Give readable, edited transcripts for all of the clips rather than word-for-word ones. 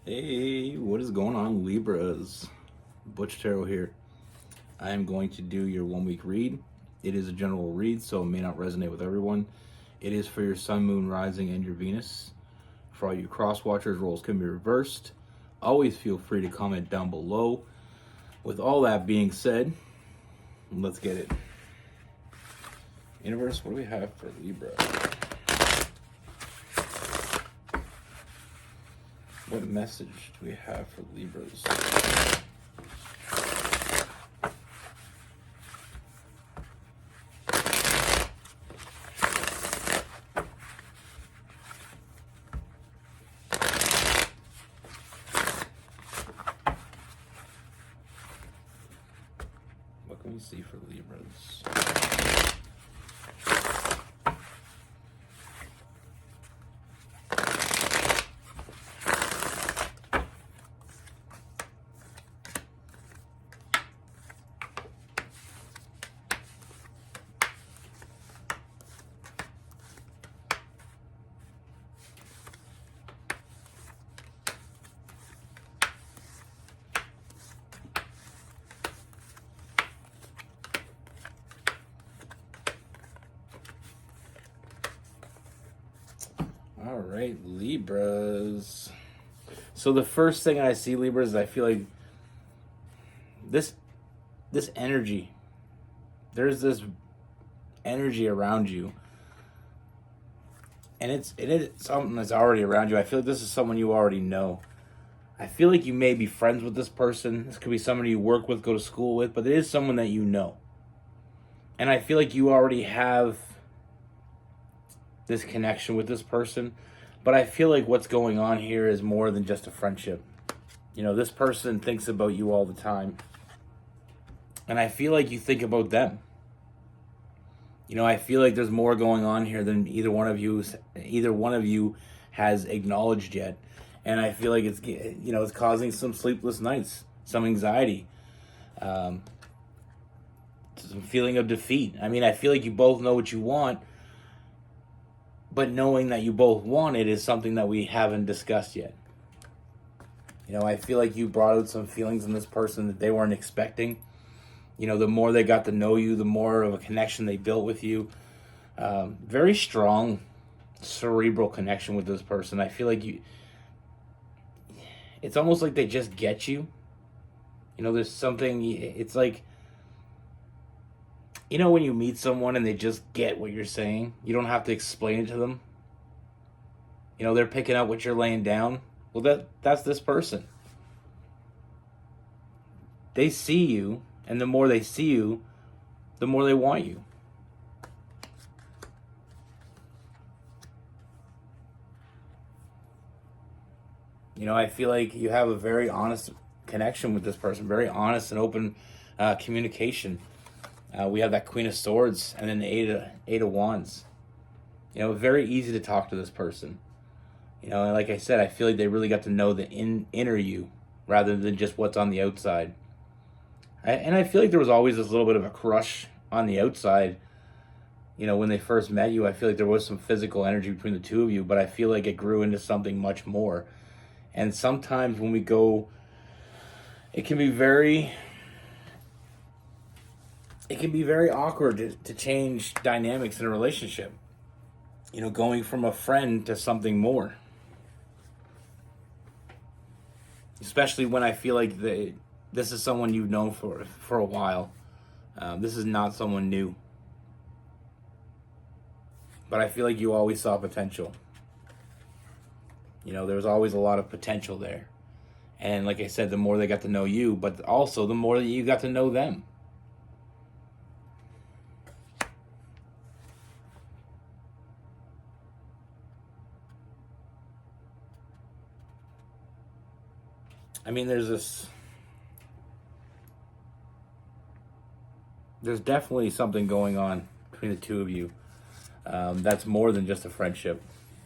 Hey, what is going on, Libras? Butch Tarot here. I am going to do your 1 week read. It is a general read, so it may not resonate with everyone. It is for your Sun, Moon, Rising, and your Venus. For all you cross watchers, roles can be reversed. Always feel free to comment down below. With all that being said, let's get it. Universe, what do we have for Libra? What message do we have for Libras? What can we see for Libras? All right, Libras. So the first thing I see, Libras, I feel like this energy. There's this energy around you, and it is something that's already around you. I feel like this is someone you already know. I feel like you may be friends with this person. This could be somebody you work with, go to school with, but it is someone that you know. And I feel like you already have this connection with this person, but I feel like what's going on here is more than just a friendship. You know, this person thinks about you all the time, and I feel like you think about them. You know, I feel like there's more going on here than either one of you has acknowledged yet, and I feel like it's causing some sleepless nights, some anxiety, some feeling of defeat. I mean, I feel like you both know what you want, but knowing that you both want it is something that we haven't discussed yet. You know, I feel like you brought out some feelings in this person that they weren't expecting. You know, the more they got to know you, the more of a connection they built with you. Very strong cerebral connection with this person. I feel like it's almost like they just get you. You know, there's something, it's like, you know, when you meet someone and they just get what you're saying, you don't have to explain it to them. You know, they're picking up what you're laying down. Well, that's this person. They see you, and the more they see you, the more they want you. You know, I feel like you have a very honest connection with this person, very honest and open communication. We have that Queen of Swords and then the Eight of Wands. You know, very easy to talk to this person. You know, and like I said, I feel like they really got to know the inner you rather than just what's on the outside. And I feel like there was always this little bit of a crush on the outside. You know, when they first met you, I feel like there was some physical energy between the two of you, but I feel like it grew into something much more. And sometimes when we go, it can be very awkward to change dynamics in a relationship. You know, going from a friend to something more. Especially when I feel like this is someone you've known for a while. This is not someone new. But I feel like you always saw potential. You know, there was always a lot of potential there. And like I said, the more they got to know you, but also the more that you got to know them. I mean, there's definitely something going on between the two of you. That's more than just a friendship.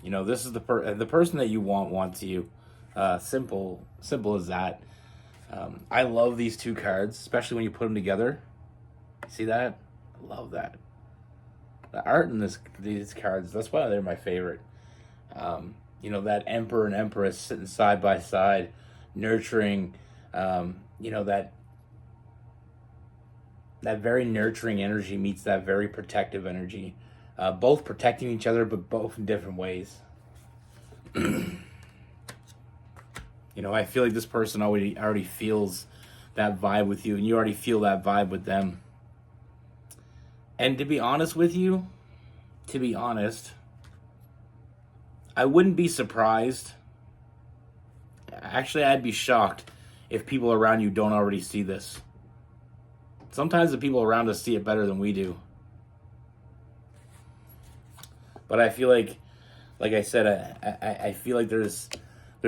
You know, this is the person that you wants you. Simple as that. I love these two cards, especially when you put them together. See that? I love that. The art in these cards, that's why they're my favorite. that emperor and empress sitting side by side, nurturing, that very nurturing energy meets that very protective energy. Both protecting each other, but both in different ways. I feel like this person already feels that vibe with you, and you already feel that vibe with them. And to be honest with you, I wouldn't be surprised. Actually, I'd be shocked if people around you don't already see this. Sometimes the people around us see it better than we do. But I feel like I said, I feel like there's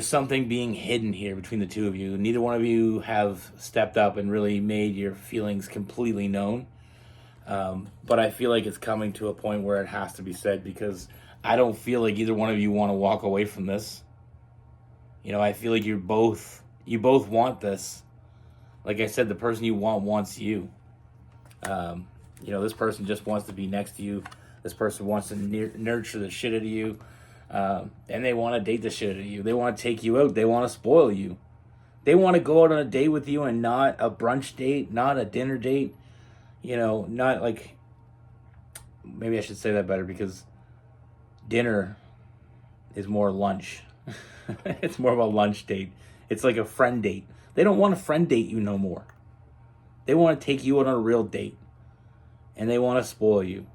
something being hidden here between the two of you. Neither one of you have stepped up and really made your feelings completely known. But I feel like it's coming to a point where it has to be said, because I don't feel like either one of you want to walk away from this. I feel like you both want this. Like I said, the person you want wants you. This person just wants to be next to you. This person wants to nurture the shit out of you. And they want to date the shit out of you. They want to take you out. They want to spoil you. They want to go out on a date with you, and not a brunch date, not a dinner date. Not like, maybe I should say that better, because dinner is more lunch. It's more of a lunch date. It's like a friend date. They don't want a friend date you no more. They want to take you out on a real date, and they want to spoil you.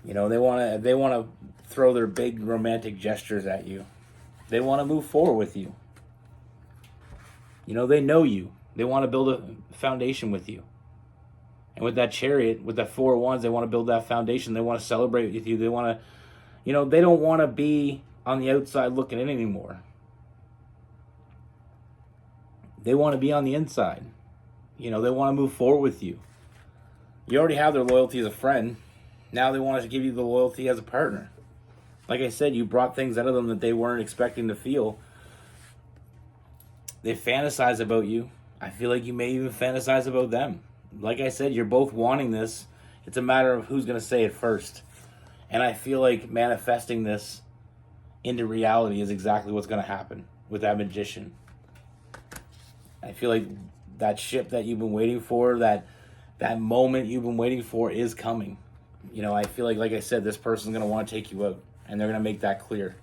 They want to throw their big romantic gestures at you. They want to move forward with you. They know you. They want to build a foundation with you. And with that Chariot, with that 4 of Wands, they want to build that foundation. They want to celebrate with you. They want to, they don't want to be on the outside looking in anymore. They want to be on the inside. They want to move forward with you. You already have their loyalty as a friend. Now they want to give you the loyalty as a partner. Like I said, you brought things out of them that they weren't expecting to feel. They fantasize about you. I feel like you may even fantasize about them. Like I said, you're both wanting this. It's a matter of who's going to say it first. And I feel like manifesting this into reality is exactly what's going to happen with that Magician. I feel like that ship that you've been waiting for, that moment you've been waiting for, is coming. I feel like I said, this person's going to want to take you out, and they're going to make that clear.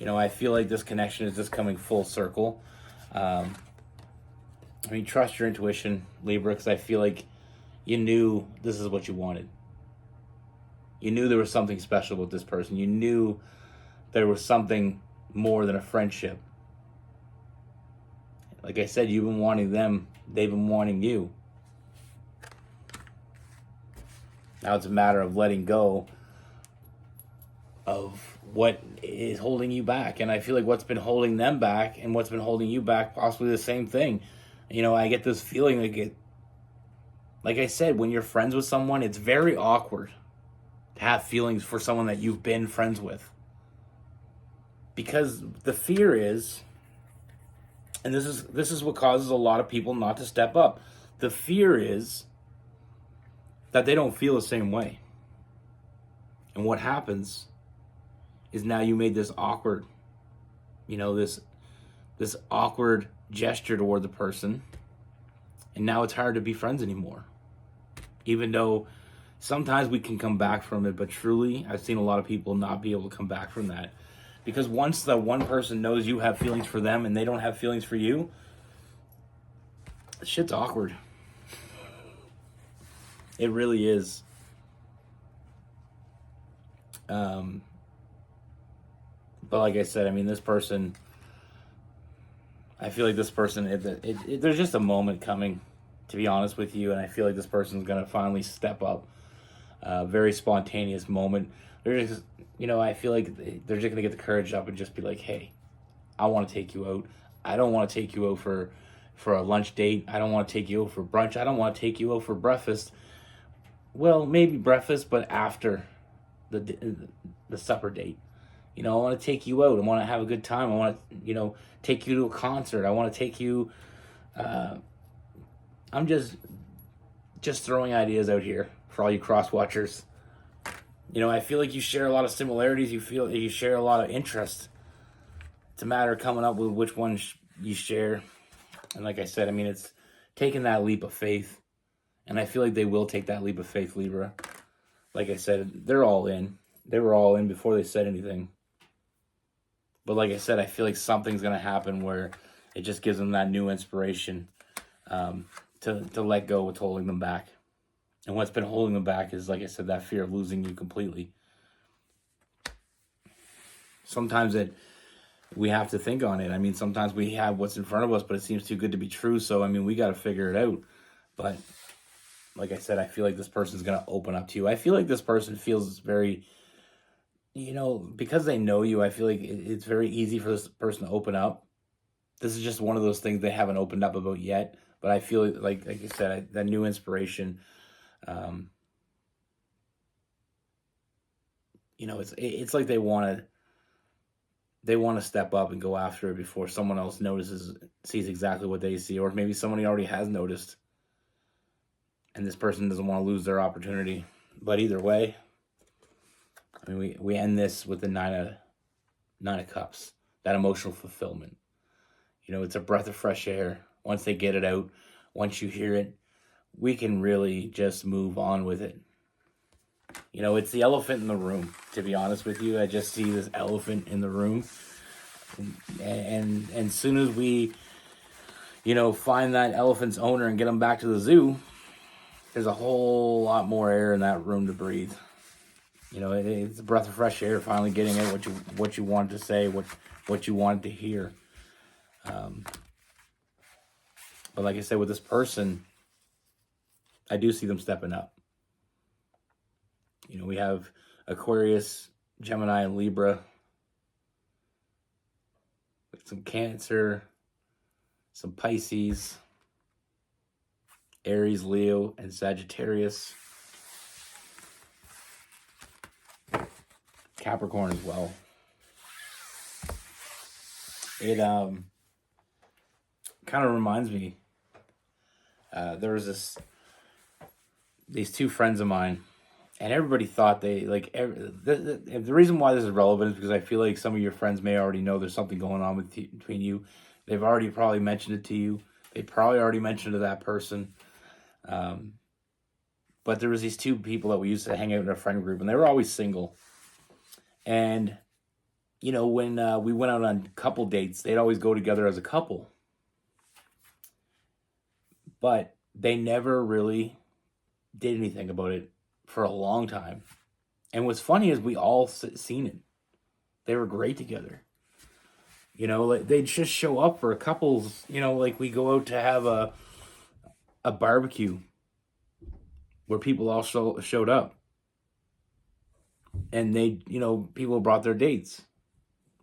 I feel like this connection is just coming full circle. Trust your intuition, Libra, because I feel like you knew this is what you wanted. You knew there was something special with this person. You knew there was something more than a friendship. Like I said, you've been wanting them. They've been wanting you. Now it's a matter of letting go of what is holding you back. And I feel like what's been holding them back and what's been holding you back, possibly the same thing. I get this feeling like I said, when you're friends with someone, it's very awkward to have feelings for someone that you've been friends with. Because the fear is, and this is what causes a lot of people not to step up. The fear is that they don't feel the same way. And what happens is now you made this awkward, this awkward gesture toward the person, and now it's hard to be friends anymore. Even though sometimes we can come back from it, but truly, I've seen a lot of people not be able to come back from that. Because once the one person knows you have feelings for them and they don't have feelings for you, shit's awkward. It really is. But like I said, this person, I feel like this person, there's just a moment coming, to be honest with you, and I feel like this person's going to finally step up. Very spontaneous moment. They're just, I feel like they're just going to get the courage up and just be like, hey, I want to take you out. I don't want to take you out for a lunch date. I don't want to take you out for brunch. I don't want to take you out for breakfast. Well, maybe breakfast, but after the supper date. I want to take you out. I want to have a good time. I want to, take you to a concert. I want to take you. I'm just throwing ideas out here for all you cross watchers. You know, I feel like you share a lot of similarities. You share a lot of interest. It's a matter of coming up with which one you share. And like I said, I mean, it's taking that leap of faith. And I feel like they will take that leap of faith, Libra. Like I said, they're all in. They were all in before they said anything. But like I said, I feel like something's going to happen where it just gives them that new inspiration to let go what's holding them back. And what's been holding them back is, like I said, that fear of losing you completely. Sometimes we have to think on it. I mean, sometimes we have what's in front of us, but it seems too good to be true. So, I mean, we got to figure it out. But like I said, I feel like this person's going to open up to you. I feel like this person feels very, you know, because they know you, I feel like it's very easy for this person to open up. This is just one of those things they haven't opened up about yet. But I feel like I said, that new inspiration, you know, it's like they want to step up and go after it before someone else sees exactly what they see, or maybe somebody already has noticed, and this person doesn't want to lose their opportunity. But either way, I mean, we end this with the nine of cups, that emotional fulfillment. You know, it's a breath of fresh air. Once they get it out, once you hear it, we can really just move on with it. You know, it's the elephant in the room, to be honest with you. I just see this elephant in the room. And as soon as we, you know, find that elephant's owner and get him back to the zoo, there's a whole lot more air in that room to breathe. You know, it's a breath of fresh air, finally getting out what you wanted to say, what you wanted to hear. But like I said, with this person, I do see them stepping up. You know, we have Aquarius, Gemini, and Libra. Some Cancer, some Pisces, Aries, Leo, and Sagittarius. Capricorn as well. It kind of reminds me, there was these two friends of mine, and everybody thought the reason why this is relevant is because I feel like some of your friends may already know there's something going on between you. They've already probably mentioned it to you. They probably already mentioned it to that person. But there was these two people that we used to hang out in our friend group, and they were always single. And, you know, when we went out on couple dates, they'd always go together as a couple. But they never really did anything about it for a long time. And what's funny is we all seen it. They were great together. You know, like they'd just show up for couples, you know, like we go out to have a barbecue where people all showed up. And they, you know, people brought their dates.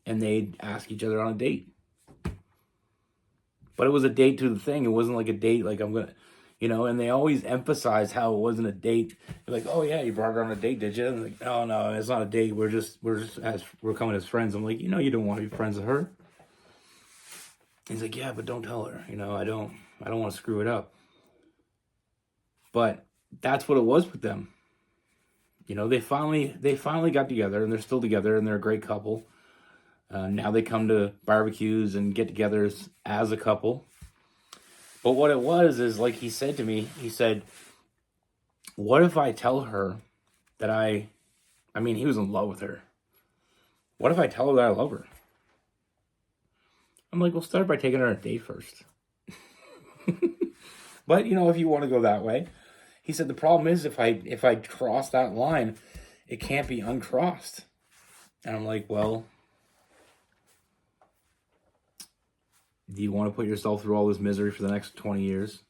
And they'd ask each other on a date. But it was a date to the thing. It wasn't like a date like I'm going to, you know, and they always emphasize how it wasn't a date. They're like, oh yeah, you brought her on a date, did you? And I'm like, no, it's not a date. We're coming as friends. I'm like, you know, you don't want to be friends with her. He's like, yeah, but don't tell her. You know, I don't want to screw it up. But that's what it was with them. You know, they finally got together, and they're still together, and they're a great couple. Now they come to barbecues and get-togethers as a couple. But what it was is, like he said to me, he said, what if I tell her that I mean, he was in love with her. What if I tell her that I love her? I'm like, well, start by taking her on a date first. But, you know, if you want to go that way. He said, the problem is if I cross that line, it can't be uncrossed. And I'm like, well, do you want to put yourself through all this misery for the next 20 years?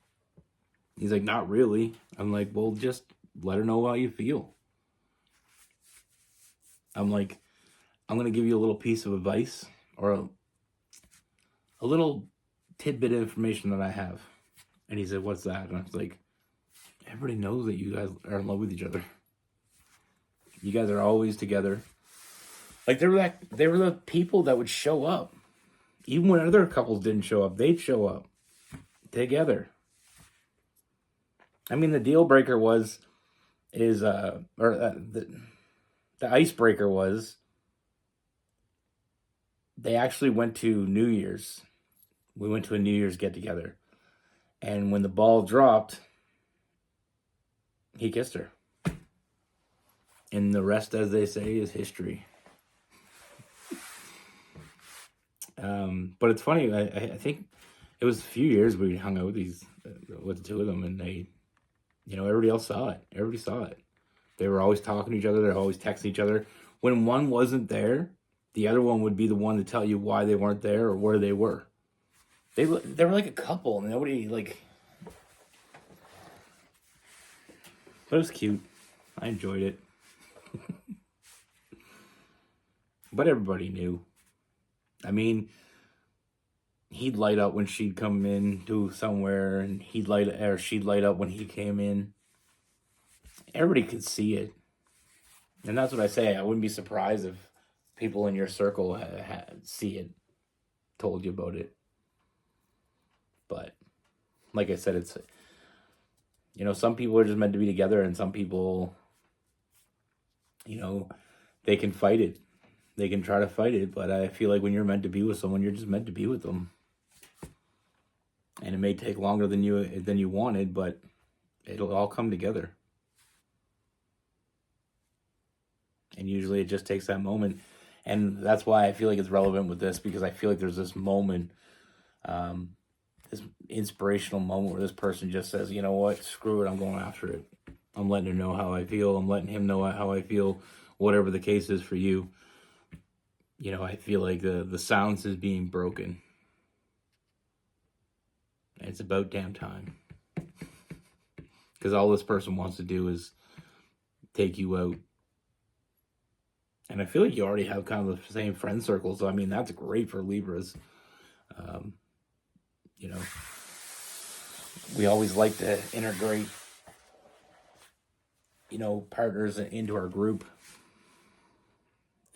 He's like, not really. I'm like, well, just let her know how you feel. I'm like, I'm going to give you a little piece of advice or a little tidbit of information that I have. And he said, what's that? And I was like, everybody knows that you guys are in love with each other. You guys are always together. Like they were the people that would show up. Even when other couples didn't show up, they'd show up together. I mean, the deal breaker the the icebreaker was they actually went to New Year's. We went to a New Year's get together. And when the ball dropped, he kissed her. And the rest, as they say, is history. But it's funny. I think it was a few years we hung out with the two of them, and they, everybody else saw it. Everybody saw it. They were always talking to each other. They're always texting each other. When one wasn't there, the other one would be the one to tell you why they weren't there or where they were. They were like a couple. Nobody but it was cute. I enjoyed it. But everybody knew. I mean, he'd light up when she'd come in to somewhere, and she'd light up when he came in. Everybody could see it. And that's what I say. I wouldn't be surprised if people in your circle see it, told you about it. But like I said, it's, some people are just meant to be together, and some people, they can fight it. They can try to fight it, but I feel like when you're meant to be with someone, you're just meant to be with them. And it may take longer than you wanted, but it'll all come together. And usually it just takes that moment. And that's why I feel like it's relevant with this, because I feel like there's this moment, this inspirational moment where this person just says, you know what, screw it, I'm going after it. I'm letting her know how I feel. I'm letting him know how I feel, whatever the case is for you. I feel like the silence is being broken. And it's about damn time. Because all this person wants to do is take you out. And I feel like you already have kind of the same friend circle. So, I mean, that's great for Libras. We always like to integrate, partners into our group.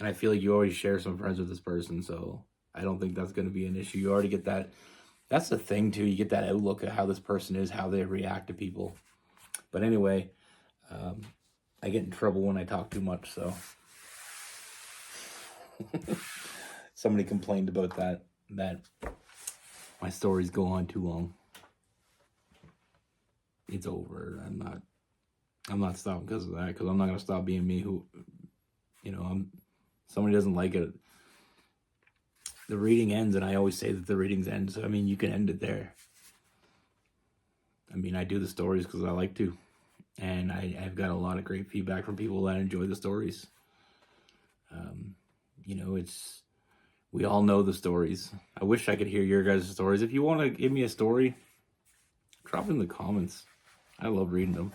And I feel like you always share some friends with this person, so I don't think that's going to be an issue. You already get that. That's the thing, too. You get that outlook at how this person is, how they react to people. But anyway, I get in trouble when I talk too much, so. Somebody complained about that my stories go on too long. It's over. I'm not stopping because of that, because I'm not going to stop being me who, somebody doesn't like it. The reading ends, and I always say that the readings end, so, I mean, you can end it there. I mean, I do the stories because I like to, and I've got a lot of great feedback from people that enjoy the stories. We all know the stories. I wish I could hear your guys' stories. If you want to give me a story, drop it in the comments. I love reading them.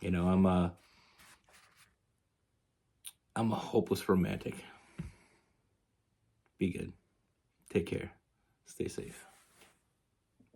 I'm a hopeless romantic. Be good. Take care. Stay safe.